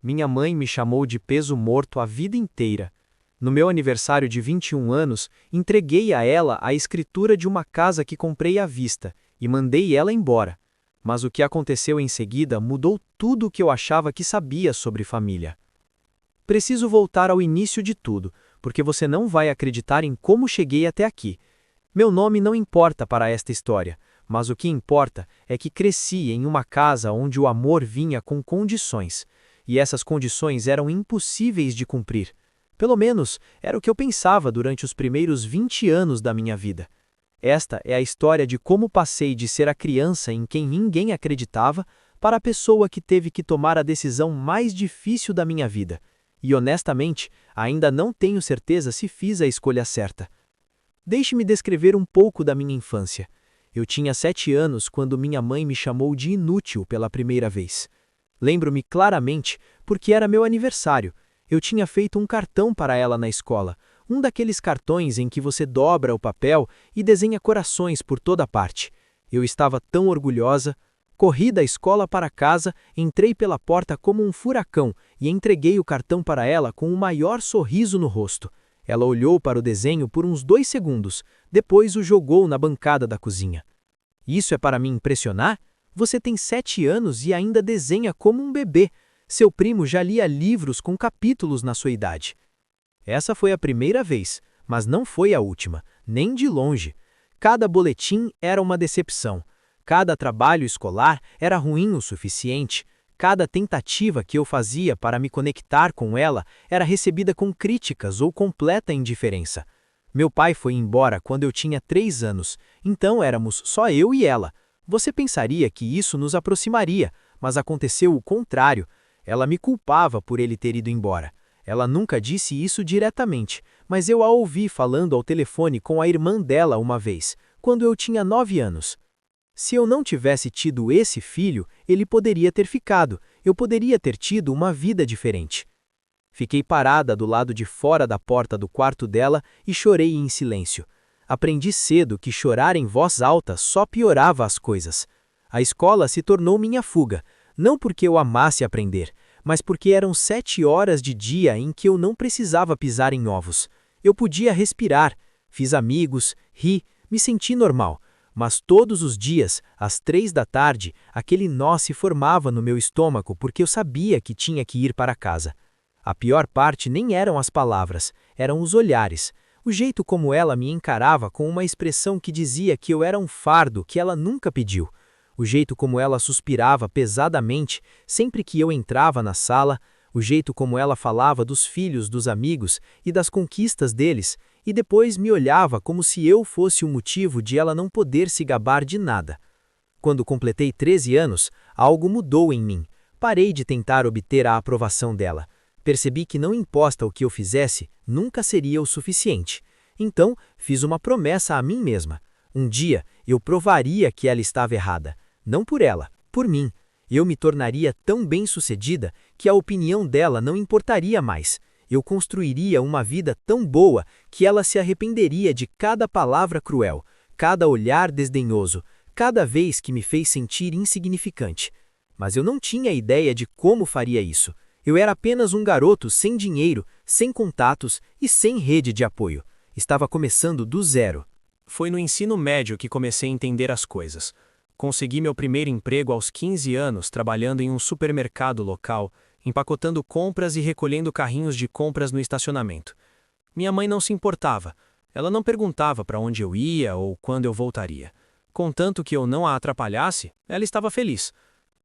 Minha mãe me chamou de peso morto a vida inteira. No meu aniversário de 21 anos, entreguei a ela a escritura de uma casa que comprei à vista e mandei ela embora. Mas o que aconteceu em seguida mudou tudo o que eu achava que sabia sobre família. Preciso voltar ao início de tudo, porque você não vai acreditar em como cheguei até aqui. Meu nome não importa para esta história, mas o que importa é que cresci em uma casa onde o amor vinha com condições, e essas condições eram impossíveis de cumprir. Pelo menos, era o que eu pensava durante os primeiros 20 anos da minha vida. Esta é a história de como passei de ser a criança em quem ninguém acreditava para a pessoa que teve que tomar a decisão mais difícil da minha vida. E honestamente, ainda não tenho certeza se fiz a escolha certa. Deixe-me descrever um pouco da minha infância. Eu tinha 7 anos quando minha mãe me chamou de inútil pela primeira vez. Lembro-me claramente porque era meu aniversário. Eu tinha feito um cartão para ela na escola, um daqueles cartões em que você dobra o papel e desenha corações por toda parte. Eu estava tão orgulhosa. Corri da escola para casa, entrei pela porta como um furacão e entreguei o cartão para ela com o maior sorriso no rosto. Ela olhou para o desenho por uns 2 segundos, depois o jogou na bancada da cozinha. Isso é para me impressionar? Você tem 7 anos e ainda desenha como um bebê. Seu primo já lia livros com capítulos na sua idade. Essa foi a primeira vez, mas não foi a última, nem de longe. Cada boletim era uma decepção. Cada trabalho escolar era ruim o suficiente. Cada tentativa que eu fazia para me conectar com ela era recebida com críticas ou completa indiferença. Meu pai foi embora quando eu tinha 3 anos, então éramos só eu e ela. Você pensaria que isso nos aproximaria, mas aconteceu o contrário. Ela me culpava por ele ter ido embora. Ela nunca disse isso diretamente, mas eu a ouvi falando ao telefone com a irmã dela uma vez, quando eu tinha 9 anos. Se eu não tivesse tido esse filho, ele poderia ter ficado, eu poderia ter tido uma vida diferente. Fiquei parada do lado de fora da porta do quarto dela e chorei em silêncio. Aprendi cedo que chorar em voz alta só piorava as coisas. A escola se tornou minha fuga, não porque eu amasse aprender, mas porque eram 7 horas de dia em que eu não precisava pisar em ovos. Eu podia respirar, fiz amigos, ri, me senti normal. Mas todos os dias, às 3 da tarde, aquele nó se formava no meu estômago porque eu sabia que tinha que ir para casa. A pior parte nem eram as palavras, eram os olhares. O jeito como ela me encarava com uma expressão que dizia que eu era um fardo que ela nunca pediu. O jeito como ela suspirava pesadamente sempre que eu entrava na sala, o jeito como ela falava dos filhos dos amigos e das conquistas deles, e depois me olhava como se eu fosse o motivo de ela não poder se gabar de nada. Quando completei 13 anos, algo mudou em mim. Parei de tentar obter a aprovação dela. Percebi que não importa o que eu fizesse, nunca seria o suficiente. Então, fiz uma promessa a mim mesma. Um dia, eu provaria que ela estava errada. Não por ela, por mim. Eu me tornaria tão bem-sucedida que a opinião dela não importaria mais. Eu construiria uma vida tão boa que ela se arrependeria de cada palavra cruel, cada olhar desdenhoso, cada vez que me fez sentir insignificante. Mas eu não tinha ideia de como faria isso. Eu era apenas um garoto sem dinheiro, sem contatos e sem rede de apoio. Estava começando do zero. Foi no ensino médio que comecei a entender as coisas. Consegui meu primeiro emprego aos 15 anos trabalhando em um supermercado local, empacotando compras e recolhendo carrinhos de compras no estacionamento. Minha mãe não se importava. Ela não perguntava para onde eu ia ou quando eu voltaria. Contanto que eu não a atrapalhasse, ela estava feliz.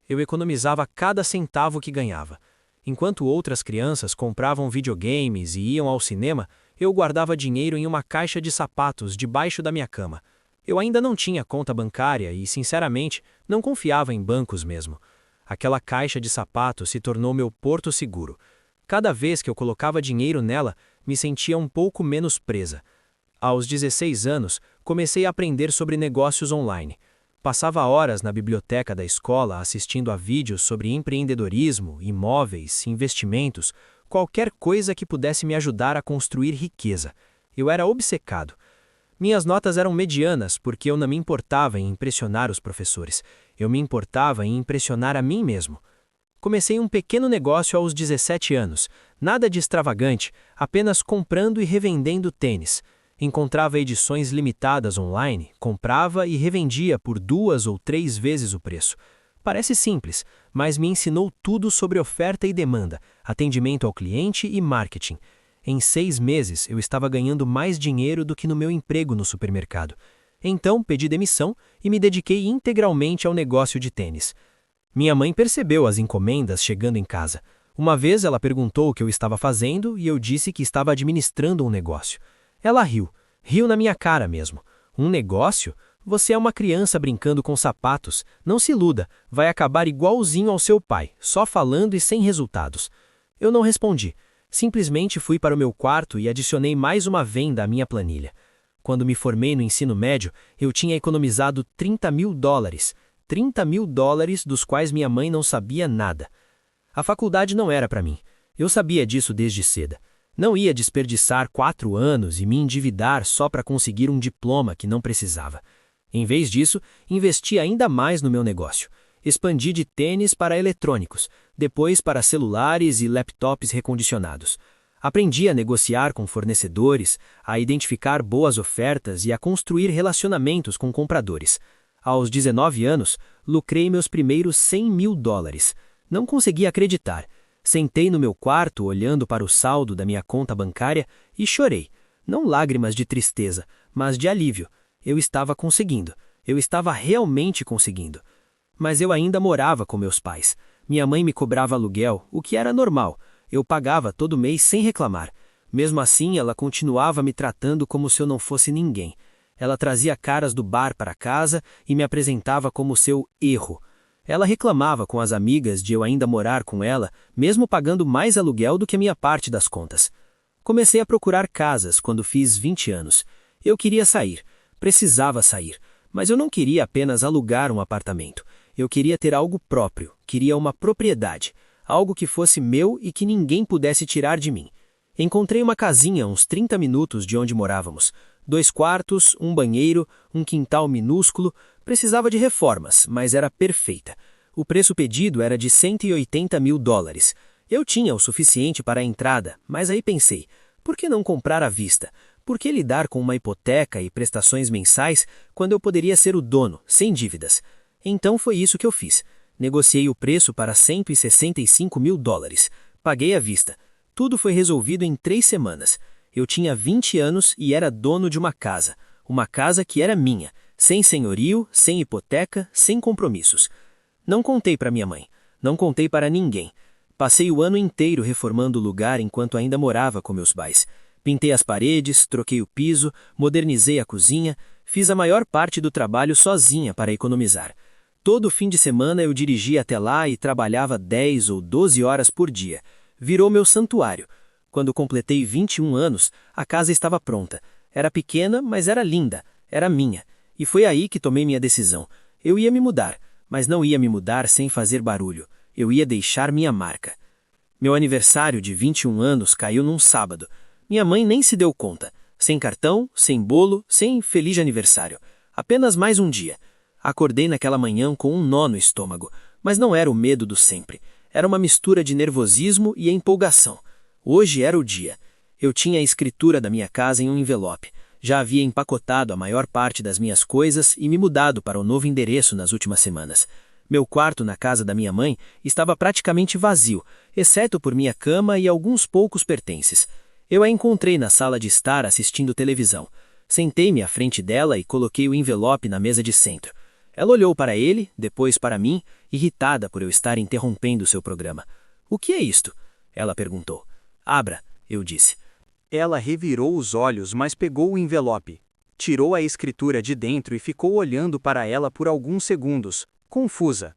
Eu economizava cada centavo que ganhava. Enquanto outras crianças compravam videogames e iam ao cinema, eu guardava dinheiro em uma caixa de sapatos debaixo da minha cama. Eu ainda não tinha conta bancária e, sinceramente, não confiava em bancos mesmo. Aquela caixa de sapatos se tornou meu porto seguro. Cada vez que eu colocava dinheiro nela, me sentia um pouco menos presa. Aos 16 anos, comecei a aprender sobre negócios online. Passava horas na biblioteca da escola assistindo a vídeos sobre empreendedorismo, imóveis, investimentos, qualquer coisa que pudesse me ajudar a construir riqueza. Eu era obcecado. Minhas notas eram medianas porque eu não me importava em impressionar os professores. Eu me importava em impressionar a mim mesmo. Comecei um pequeno negócio aos 17 anos, nada de extravagante, apenas comprando e revendendo tênis. Encontrava edições limitadas online, comprava e revendia por 2 ou 3 vezes o preço. Parece simples, mas me ensinou tudo sobre oferta e demanda, atendimento ao cliente e marketing. Em 6 meses, eu estava ganhando mais dinheiro do que no meu emprego no supermercado. Então, pedi demissão e me dediquei integralmente ao negócio de tênis. Minha mãe percebeu as encomendas chegando em casa. Uma vez ela perguntou o que eu estava fazendo e eu disse que estava administrando um negócio. Ela riu na minha cara mesmo. Um negócio? Você é uma criança brincando com sapatos. Não se iluda, vai acabar igualzinho ao seu pai, só falando e sem resultados. Eu não respondi. Simplesmente fui para o meu quarto e adicionei mais uma venda à minha planilha. Quando me formei no ensino médio, eu tinha economizado $30.000. $30.000 dos quais minha mãe não sabia nada. A faculdade não era para mim. Eu sabia disso desde cedo. Não ia desperdiçar 4 anos e me endividar só para conseguir um diploma que não precisava. Em vez disso, investi ainda mais no meu negócio. Expandi de tênis para eletrônicos, depois para celulares e laptops recondicionados. Aprendi a negociar com fornecedores, a identificar boas ofertas e a construir relacionamentos com compradores. Aos 19 anos, lucrei meus primeiros $100.000. Não consegui acreditar. Sentei no meu quarto olhando para o saldo da minha conta bancária e chorei. Não lágrimas de tristeza, mas de alívio. Eu estava conseguindo. Eu estava realmente conseguindo. Mas eu ainda morava com meus pais. Minha mãe me cobrava aluguel, o que era normal. Eu pagava todo mês sem reclamar. Mesmo assim, ela continuava me tratando como se eu não fosse ninguém. Ela trazia caras do bar para casa e me apresentava como seu erro. Ela reclamava com as amigas de eu ainda morar com ela, mesmo pagando mais aluguel do que a minha parte das contas. Comecei a procurar casas quando fiz 20 anos. Eu queria sair. Precisava sair. Mas eu não queria apenas alugar um apartamento. Eu queria ter algo próprio. Queria uma propriedade. Algo que fosse meu e que ninguém pudesse tirar de mim. Encontrei uma casinha a uns 30 minutos de onde morávamos. 2 quartos, um banheiro, um quintal minúsculo. Precisava de reformas, mas era perfeita. O preço pedido era de $180.000. Eu tinha o suficiente para a entrada, mas aí pensei, por que não comprar à vista? Por que lidar com uma hipoteca e prestações mensais quando eu poderia ser o dono, sem dívidas? Então foi isso que eu fiz. Negociei o preço para $165.000. Paguei à vista. Tudo foi resolvido em 3 semanas. Eu tinha 20 anos e era dono de uma casa. Uma casa que era minha, sem senhorio, sem hipoteca, sem compromissos. Não contei para minha mãe. Não contei para ninguém. Passei o ano inteiro reformando o lugar enquanto ainda morava com meus pais. Pintei as paredes, troquei o piso, modernizei a cozinha, fiz a maior parte do trabalho sozinha para economizar. Todo fim de semana eu dirigia até lá e trabalhava 10 ou 12 horas por dia. Virou meu santuário. Quando completei 21 anos, a casa estava pronta. Era pequena, mas era linda. Era minha. E foi aí que tomei minha decisão. Eu ia me mudar, mas não ia me mudar sem fazer barulho. Eu ia deixar minha marca. Meu aniversário de 21 anos caiu num sábado. Minha mãe nem se deu conta. Sem cartão, sem bolo, sem feliz aniversário. Apenas mais um dia. Acordei naquela manhã com um nó no estômago, mas não era o medo do sempre. Era uma mistura de nervosismo e empolgação. Hoje era o dia. Eu tinha a escritura da minha casa em um envelope. Já havia empacotado a maior parte das minhas coisas e me mudado para o novo endereço nas últimas semanas. Meu quarto na casa da minha mãe estava praticamente vazio, exceto por minha cama e alguns poucos pertences. Eu a encontrei na sala de estar assistindo televisão. Sentei-me à frente dela e coloquei o envelope na mesa de centro. Ela olhou para ele, depois para mim, irritada por eu estar interrompendo seu programa. "O que é isto?" Ela perguntou. "Abra", eu disse. Ela revirou os olhos, mas pegou o envelope. Tirou a escritura de dentro e ficou olhando para ela por alguns segundos, confusa.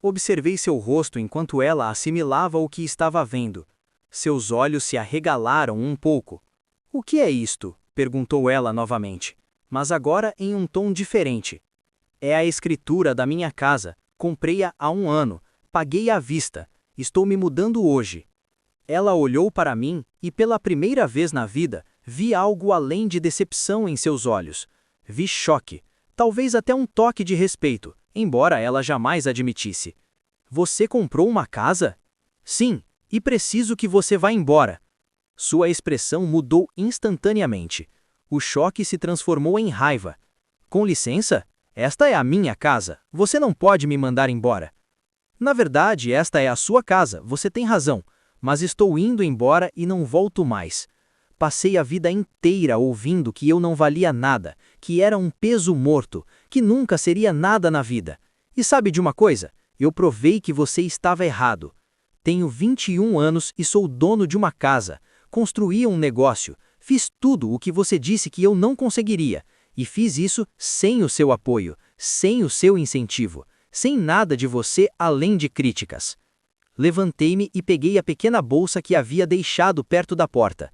Observei seu rosto enquanto ela assimilava o que estava vendo. Seus olhos se arregalaram um pouco. "O que é isto?" perguntou ela novamente, mas agora em um tom diferente. "É a escritura da minha casa. Comprei-a há 1 ano. Paguei à vista. Estou me mudando hoje." Ela olhou para mim e, pela primeira vez na vida, vi algo além de decepção em seus olhos. Vi choque, talvez até um toque de respeito, embora ela jamais admitisse. Você comprou uma casa? Sim, e preciso que você vá embora. Sua expressão mudou instantaneamente. O choque se transformou em raiva. Com licença? Esta é a minha casa. Você não pode me mandar embora. Na verdade, esta é a sua casa, você tem razão, mas estou indo embora e não volto mais. Passei a vida inteira ouvindo que eu não valia nada, que era um peso morto, que nunca seria nada na vida. E sabe de uma coisa? Eu provei que você estava errado. Tenho 21 anos e sou dono de uma casa. Construí um negócio. Fiz tudo o que você disse que eu não conseguiria. E fiz isso sem o seu apoio, sem o seu incentivo, sem nada de você além de críticas. Levantei-me e peguei a pequena bolsa que havia deixado perto da porta.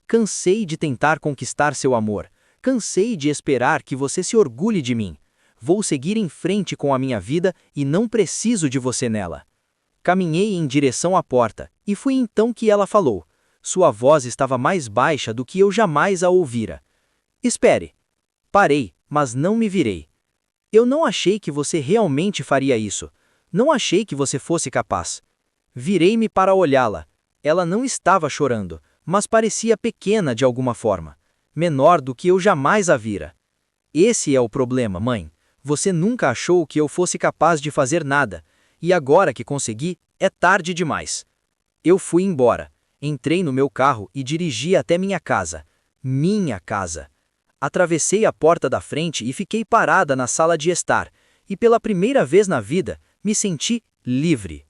Cansei de tentar conquistar seu amor. Cansei de esperar que você se orgulhe de mim. Vou seguir em frente com a minha vida e não preciso de você nela. Caminhei em direção à porta, e foi então que ela falou. Sua voz estava mais baixa do que eu jamais a ouvira. Espere. Parei, mas não me virei. Eu não achei que você realmente faria isso. Não achei que você fosse capaz. Virei-me para olhá-la. Ela não estava chorando, mas parecia pequena de alguma forma. Menor do que eu jamais a vira. Esse é o problema, mãe. Você nunca achou que eu fosse capaz de fazer nada. E agora que consegui, é tarde demais. Eu fui embora. Entrei no meu carro e dirigi até minha casa. Minha casa. Atravessei a porta da frente e fiquei parada na sala de estar, e pela primeira vez na vida, me senti livre.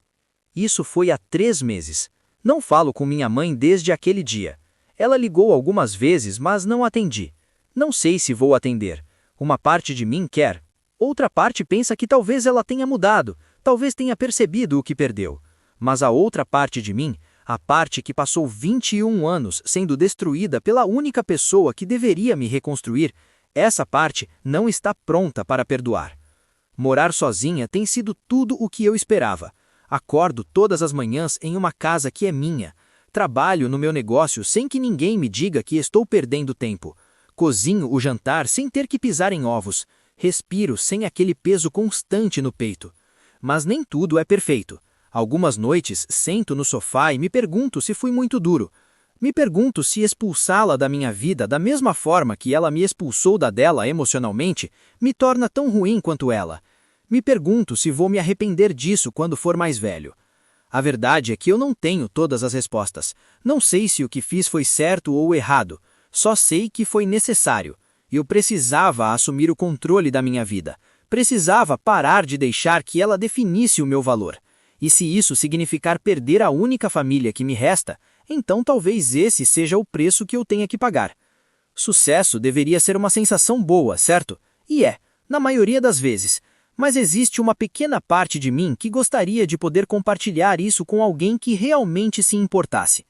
Isso foi há 3 meses. Não falo com minha mãe desde aquele dia. Ela ligou algumas vezes, mas não atendi. Não sei se vou atender. Uma parte de mim quer. Outra parte pensa que talvez ela tenha mudado, talvez tenha percebido o que perdeu. Mas a outra parte de mim, a parte que passou 21 anos sendo destruída pela única pessoa que deveria me reconstruir, essa parte não está pronta para perdoar. Morar sozinha tem sido tudo o que eu esperava. Acordo todas as manhãs em uma casa que é minha. Trabalho no meu negócio sem que ninguém me diga que estou perdendo tempo. Cozinho o jantar sem ter que pisar em ovos. Respiro sem aquele peso constante no peito. Mas nem tudo é perfeito. Algumas noites sento no sofá e me pergunto se fui muito duro. Me pergunto se expulsá-la da minha vida da mesma forma que ela me expulsou da dela emocionalmente me torna tão ruim quanto ela. Me pergunto se vou me arrepender disso quando for mais velho. A verdade é que eu não tenho todas as respostas. Não sei se o que fiz foi certo ou errado. Só sei que foi necessário. Eu precisava assumir o controle da minha vida. Precisava parar de deixar que ela definisse o meu valor. E se isso significar perder a única família que me resta, então talvez esse seja o preço que eu tenha que pagar. Sucesso deveria ser uma sensação boa, certo? E é, na maioria das vezes. Mas existe uma pequena parte de mim que gostaria de poder compartilhar isso com alguém que realmente se importasse.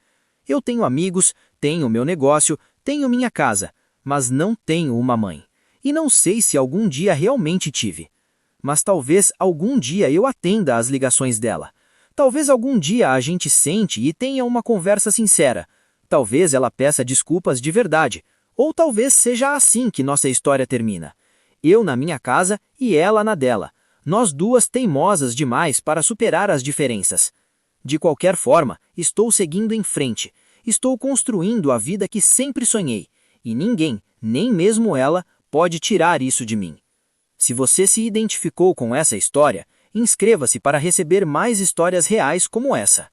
Eu tenho amigos, tenho meu negócio, tenho minha casa, mas não tenho uma mãe. E não sei se algum dia realmente tive. Mas talvez algum dia eu atenda às ligações dela. Talvez algum dia a gente sente e tenha uma conversa sincera. Talvez ela peça desculpas de verdade. Ou talvez seja assim que nossa história termina. Eu na minha casa e ela na dela. Nós duas teimosas demais para superar as diferenças. De qualquer forma, estou seguindo em frente. Estou construindo a vida que sempre sonhei. E ninguém, nem mesmo ela, pode tirar isso de mim. Se você se identificou com essa história, inscreva-se para receber mais histórias reais como essa.